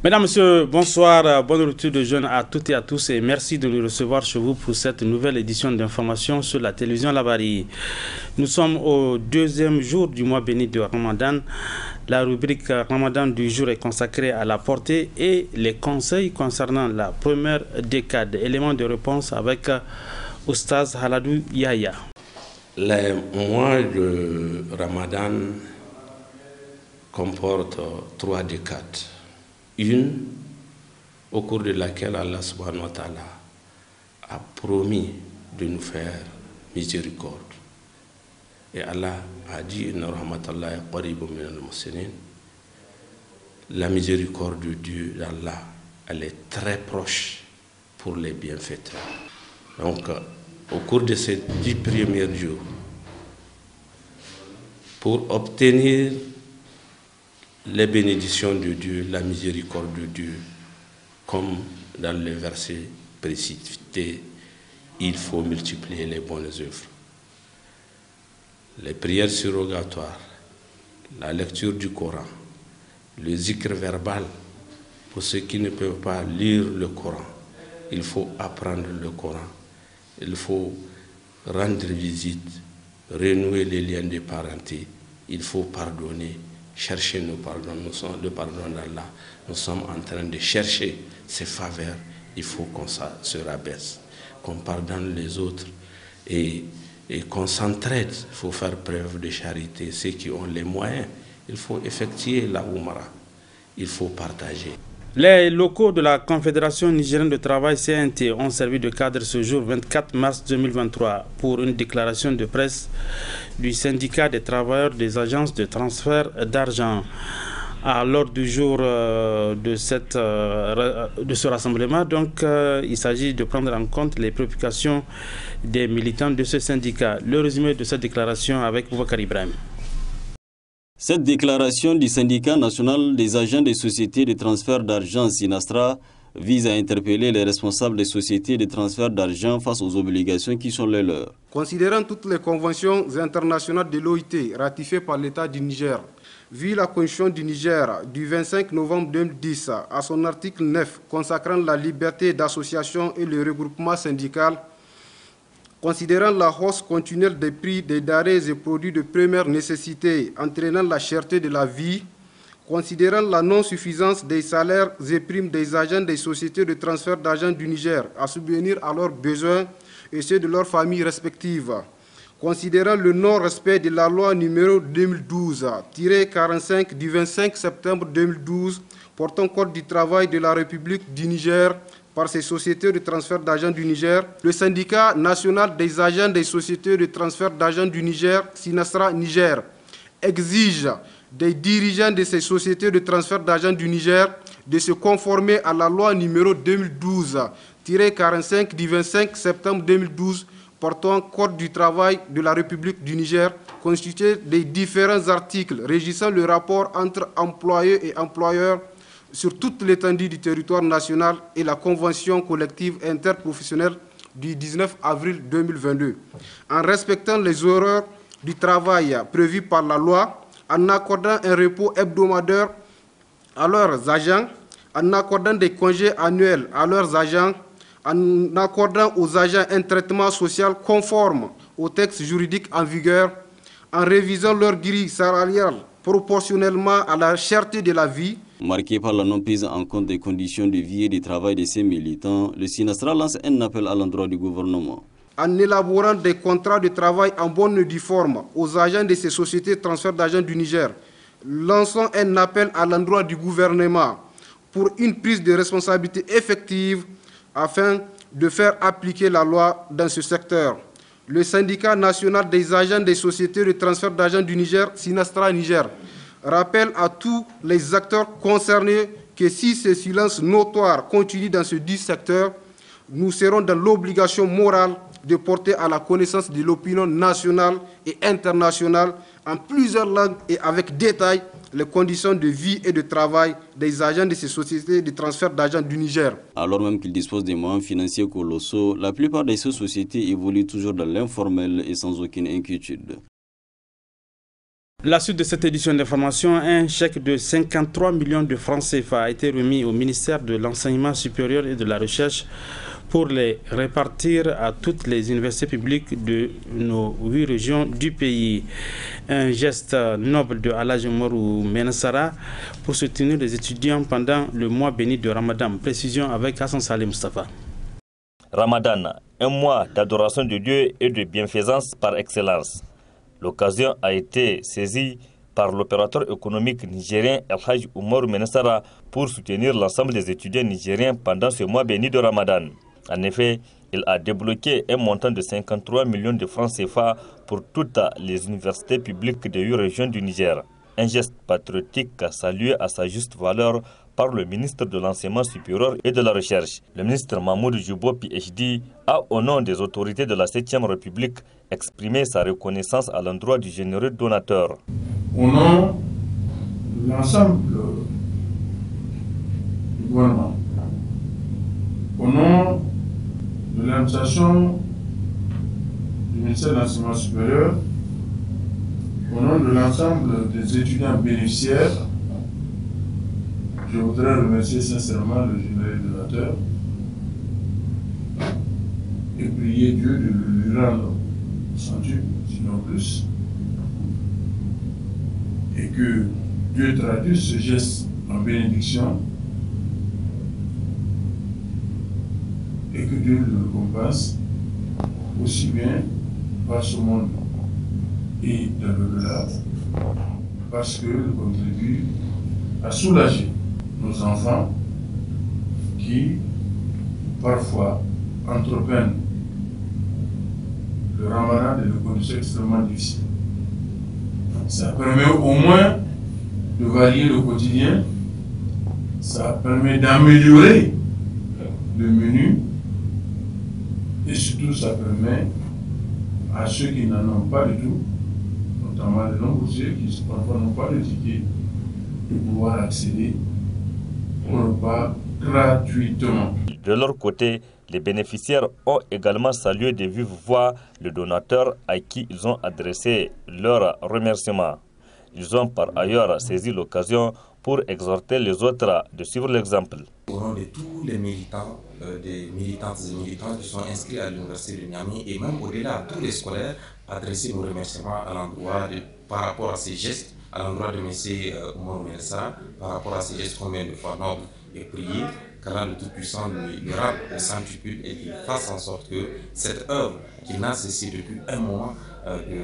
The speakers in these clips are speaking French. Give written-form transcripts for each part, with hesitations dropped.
Mesdames, Messieurs, bonsoir, bonne retour de jeunes à toutes et à tous et merci de nous recevoir chez vous pour cette nouvelle édition d'information sur la télévision Labari. Nous sommes au deuxième jour du mois béni de Ramadan. La rubrique Ramadan du jour est consacrée à la portée et les conseils concernant la première décade. Élément de réponse avec Oustaz Haladou Yahya. Les mois de Ramadan comportent 3 décades. Une au cours de laquelle Allah subhanahu wa ta'ala a promis de nous faire miséricorde. Et Allah a dit Inna rahmatallahi qaribun minal muhsinin. La miséricorde de Dieu, d'Allah, elle est très proche pour les bienfaiteurs. Donc, au cours de ces 10 premiers jours, pour obtenir les bénédictions de Dieu, la miséricorde de Dieu, comme dans les versets précités, il faut multiplier les bonnes œuvres. Les prières surrogatoires, la lecture du Coran, le zikr verbal, pour ceux qui ne peuvent pas lire le Coran, il faut apprendre le Coran, il faut rendre visite, renouer les liens de parenté, il faut pardonner. Chercher le pardon d'Allah. Nous sommes en train de chercher ces faveurs. Il faut qu'on se rabaisse, qu'on pardonne les autres et qu'on s'entraide. Il faut faire preuve de charité. Ceux qui ont les moyens, il faut effectuer la Oumara. Il faut partager. Les locaux de la Confédération nigérienne de travail CNT ont servi de cadre ce jour 24 mars 2023 pour une déclaration de presse du syndicat des travailleurs des agences de transfert d'argent. À l'ordre du jour de ce rassemblement, donc, il s'agit de prendre en compte les préoccupations des militants de ce syndicat. Le résumé de cette déclaration avec Boubacar Ibrahim. Cette déclaration du syndicat national des agents des sociétés de transfert d'argent SINASTRA vise à interpeller les responsables des sociétés de transfert d'argent face aux obligations qui sont les leurs. Considérant toutes les conventions internationales de l'OIT ratifiées par l'État du Niger, vu la Constitution du Niger du 25 novembre 2010 à son article 9 consacrant la liberté d'association et le regroupement syndical, considérant la hausse continuelle des prix des denrées et produits de première nécessité entraînant la cherté de la vie, considérant la non-suffisance des salaires et primes des agents des sociétés de transfert d'argent du Niger à subvenir à leurs besoins et ceux de leurs familles respectives, considérant le non-respect de la loi numéro 2012-45 du 25 septembre 2012 portant code du travail de la République du Niger par ces sociétés de transfert d'argent du Niger, le syndicat national des agents des sociétés de transfert d'argent du Niger, SINASTRA Niger, exige des dirigeants de ces sociétés de transfert d'argent du Niger de se conformer à la loi numéro 2012-45 du 25 septembre 2012 portant code du travail de la République du Niger, constitué des différents articles régissant le rapport entre employés et employeurs sur toute l'étendue du territoire national et la convention collective interprofessionnelle du 19 avril 2022, en respectant les horaires du travail prévus par la loi, en accordant un repos hebdomadaire à leurs agents, en accordant des congés annuels à leurs agents, en accordant aux agents un traitement social conforme aux textes juridiques en vigueur, en révisant leur grille salariale proportionnellement à la cherté de la vie. Marqué par la non-prise en compte des conditions de vie et de travail de ses militants, le SINASTRA lance un appel à l'endroit du gouvernement. En élaborant des contrats de travail en bonne et due forme aux agents de ces sociétés de transfert d'argent du Niger, lançons un appel à l'endroit du gouvernement pour une prise de responsabilité effective afin de faire appliquer la loi dans ce secteur. Le syndicat national des agents des sociétés de transfert d'argent du Niger, SINASTRA Niger, rappelle à tous les acteurs concernés que si ce silence notoire continue dans ce dit secteur, nous serons dans l'obligation morale de porter à la connaissance de l'opinion nationale et internationale en plusieurs langues et avec détail les conditions de vie et de travail des agents de ces sociétés de transfert d'argent du Niger. Alors même qu'ils disposent des moyens financiers colossaux, la plupart de ces sociétés évoluent toujours dans l'informel et sans aucune inquiétude. La suite de cette édition d'information, un chèque de 53 millions de francs CFA a été remis au ministère de l'Enseignement supérieur et de la Recherche pour les répartir à toutes les universités publiques de nos 8 régions du pays. Un geste noble de Alhaji Umaru Menasara pour soutenir les étudiants pendant le mois béni de Ramadan. Précision avec Hassan Saleh Mustafa. Ramadan, un mois d'adoration de Dieu et de bienfaisance par excellence. L'occasion a été saisie par l'opérateur économique nigérien Alhaji Umaru Menasara pour soutenir l'ensemble des étudiants nigériens pendant ce mois béni de Ramadan. En effet, il a débloqué un montant de 53 millions de francs CFA pour toutes les universités publiques des 8 régions du Niger. Un geste patriotique salué à sa juste valeur par le ministre de l'Enseignement supérieur et de la Recherche. Le ministre Mahmoud Joubo PhD a, au nom des autorités de la 7e République, exprimé sa reconnaissance à l'endroit du généreux donateur. Au nom de l'ensemble du gouvernement, au nom de l'administration du ministère de l'Enseignement supérieur, au nom de l'ensemble des étudiants bénéficiaires, je voudrais remercier sincèrement le généreux donateur et prier Dieu de lui rendre centuple, sinon plus, et que Dieu traduise ce geste en bénédiction et que Dieu le récompense aussi bien par ce monde et dans l'au-delà, parce qu'il contribue à soulager nos enfants qui parfois entreprennent le ramadan dans des conditions extrêmement difficiles. Ça permet au moins de varier le quotidien, ça permet d'améliorer le menu et surtout ça permet à ceux qui n'en ont pas du tout, notamment les non-boursiers qui parfois n'ont pas de ticket, de pouvoir accéder au repas gratuitement. De leur côté, les bénéficiaires ont également salué de vive voix le donateur à qui ils ont adressé leurs remerciements. Ils ont par ailleurs saisi l'occasion pour exhorter les autres de suivre l'exemple. Au nom de tous les militants, des militantes et militants qui sont inscrits à l'université de Niamey et même au-delà, tous les scolaires, adresser nos remerciements à l'endroit par rapport à ces gestes, à l'endroit de M. Umaru Menasara, par rapport à ces gestes combien de fois nobles, et prier qu'Allah le Tout-Puissant lui rende au centuple et qu'il fasse en sorte que cette œuvre qu'il n'a cessé depuis un moment de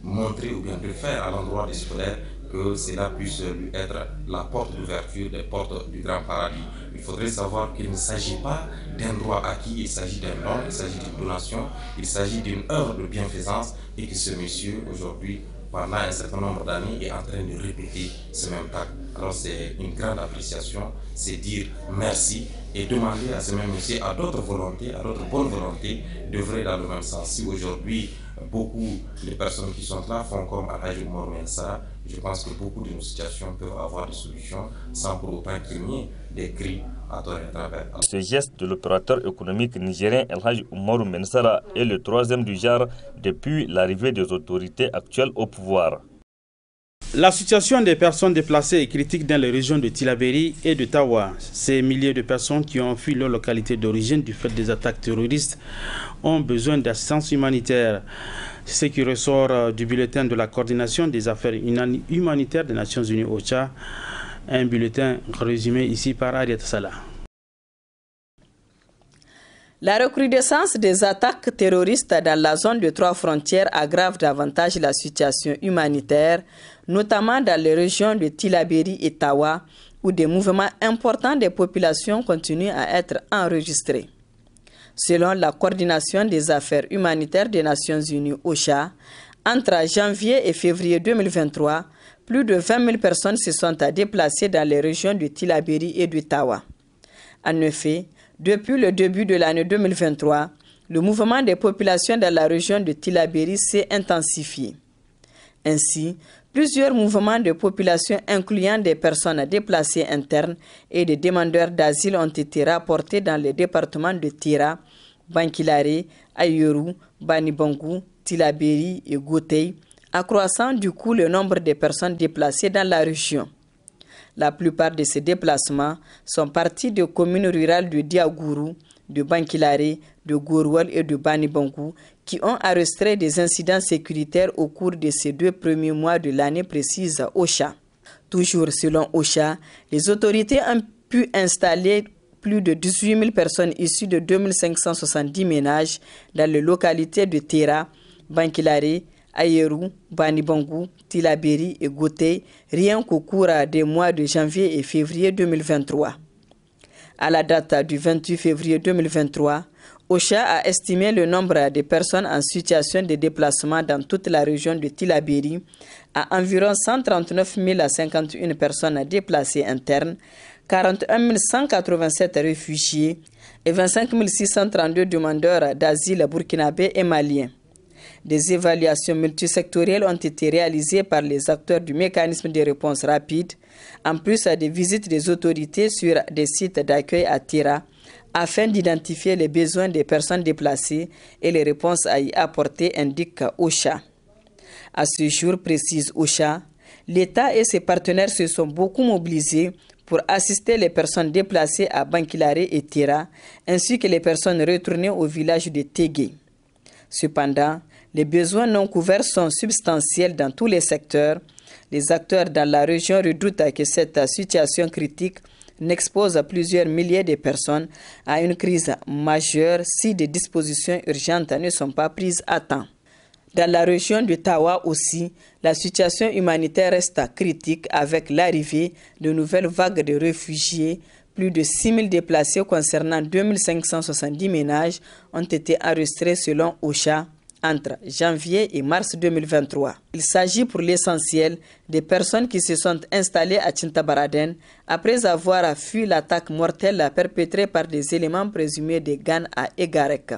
montrer ou bien de faire à l'endroit des scolaires, que cela puisse lui être la porte d'ouverture des portes du grand paradis. Il faudrait savoir qu'il ne s'agit pas d'un droit acquis, il s'agit d'un don, il s'agit d'une donation, il s'agit d'une œuvre de bienfaisance et que ce monsieur aujourd'hui, pendant un certain nombre d'années, est en train de répéter ce même acte. Alors c'est une grande appréciation, c'est dire merci et demander à ce même monsieur, à d'autres volontés, à d'autres bonnes volontés, d'œuvrer dans le même sens. Si aujourd'hui, beaucoup de personnes qui sont là font comme Alhaji Umaru Menasara, je pense que beaucoup de nos situations peuvent avoir des solutions sans pour autant qu'il y ait des cris à tort et à travers. Ce geste de l'opérateur économique nigérien Alhaji Umaru Menasara est le 3e du genre depuis l'arrivée des autorités actuelles au pouvoir. La situation des personnes déplacées est critique dans les régions de Tillabéri et de Tawa. Ces milliers de personnes qui ont fui leur localité d'origine du fait des attaques terroristes ont besoin d'assistance humanitaire. C'est ce qui ressort du bulletin de la coordination des affaires humanitaires des Nations Unies OCHA, un bulletin résumé ici par Ariat Salah. La recrudescence des attaques terroristes dans la zone de 3 frontières aggrave davantage la situation humanitaire, notamment dans les régions de Tillabéri et Tawa, où des mouvements importants des populations continuent à être enregistrés. Selon la coordination des affaires humanitaires des Nations Unies OCHA, entre janvier et février 2023, plus de 20 000 personnes se sont déplacées dans les régions de Tillabéri et de Tawa. En effet, depuis le début de l'année 2023, le mouvement des populations dans la région de Tillabéri s'est intensifié. Ainsi, plusieurs mouvements de population incluant des personnes déplacées internes et des demandeurs d'asile ont été rapportés dans les départements de Tira, Bankilare, Ayoru, Banibangou, Tillabéri et Gotei, accroissant du coup le nombre de personnes déplacées dans la région. La plupart de ces déplacements sont partis de communes rurales de Diagourou, de Bankilare, de Gourwal et de Banibangou qui ont enregistré des incidents sécuritaires au cours de ces 2 premiers mois de l'année précise OCHA. Toujours selon OCHA, les autorités ont pu installer plus de 18 000 personnes issues de 2570 ménages dans les localités de Tera, Bankilare, Ayerou, Banibangou, Tilaberi et Goté, rien qu'au cours des mois de janvier et février 2023. À la date du 28 février 2023, OCHA a estimé le nombre de personnes en situation de déplacement dans toute la région de Tilaberi à environ 139 051 personnes déplacées internes, 41 187 réfugiés et 25 632 demandeurs d'asile burkinabés et maliens. Des évaluations multisectorielles ont été réalisées par les acteurs du mécanisme de réponse rapide, en plus des visites des autorités sur des sites d'accueil à Tira, afin d'identifier les besoins des personnes déplacées et les réponses à y apporter, indique OCHA. À ce jour, précise OCHA, l'État et ses partenaires se sont beaucoup mobilisés pour assister les personnes déplacées à Bankilare et Tira, ainsi que les personnes retournées au village de Tégué. Cependant, les besoins non couverts sont substantiels dans tous les secteurs. Les acteurs dans la région redoutent que cette situation critique n'expose plusieurs milliers de personnes à une crise majeure si des dispositions urgentes ne sont pas prises à temps. Dans la région de Tawa aussi, la situation humanitaire reste critique avec l'arrivée de nouvelles vagues de réfugiés. Plus de 6 000 déplacés concernant 2 570 ménages ont été enregistrés selon OCHA entre janvier et mars 2023. Il s'agit pour l'essentiel des personnes qui se sont installées à Tintabaraden après avoir fui l'attaque mortelle perpétrée par des éléments présumés de GAN à Egarek,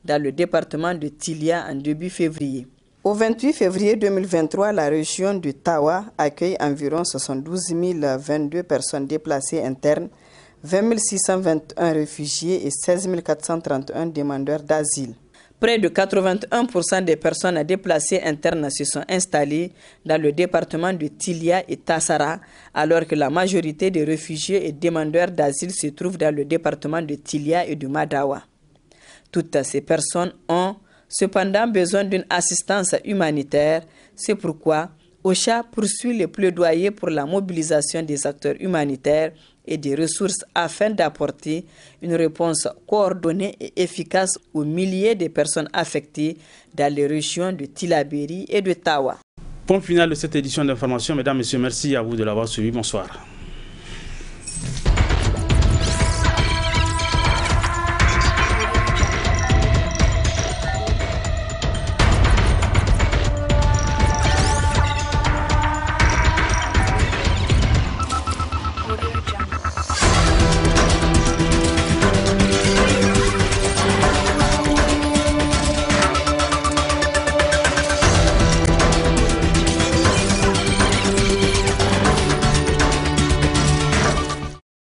dans le département de Tilia en début février. Au 28 février 2023, la région de Tawa accueille environ 72 022 personnes déplacées internes, 20 621 réfugiés et 16 431 demandeurs d'asile. Près de 81% des personnes déplacées internes se sont installées dans le département de Tilia et Tassara, alors que la majorité des réfugiés et demandeurs d'asile se trouvent dans le département de Tilia et de Madawa. Toutes ces personnes ont cependant besoin d'une assistance humanitaire. C'est pourquoi OCHA poursuit le plaidoyer pour la mobilisation des acteurs humanitaires et des ressources afin d'apporter une réponse coordonnée et efficace aux milliers de personnes affectées dans les régions de Tilaberi et de Tawa. Point final de cette édition d'information. Mesdames, Messieurs, merci à vous de l'avoir suivi. Bonsoir.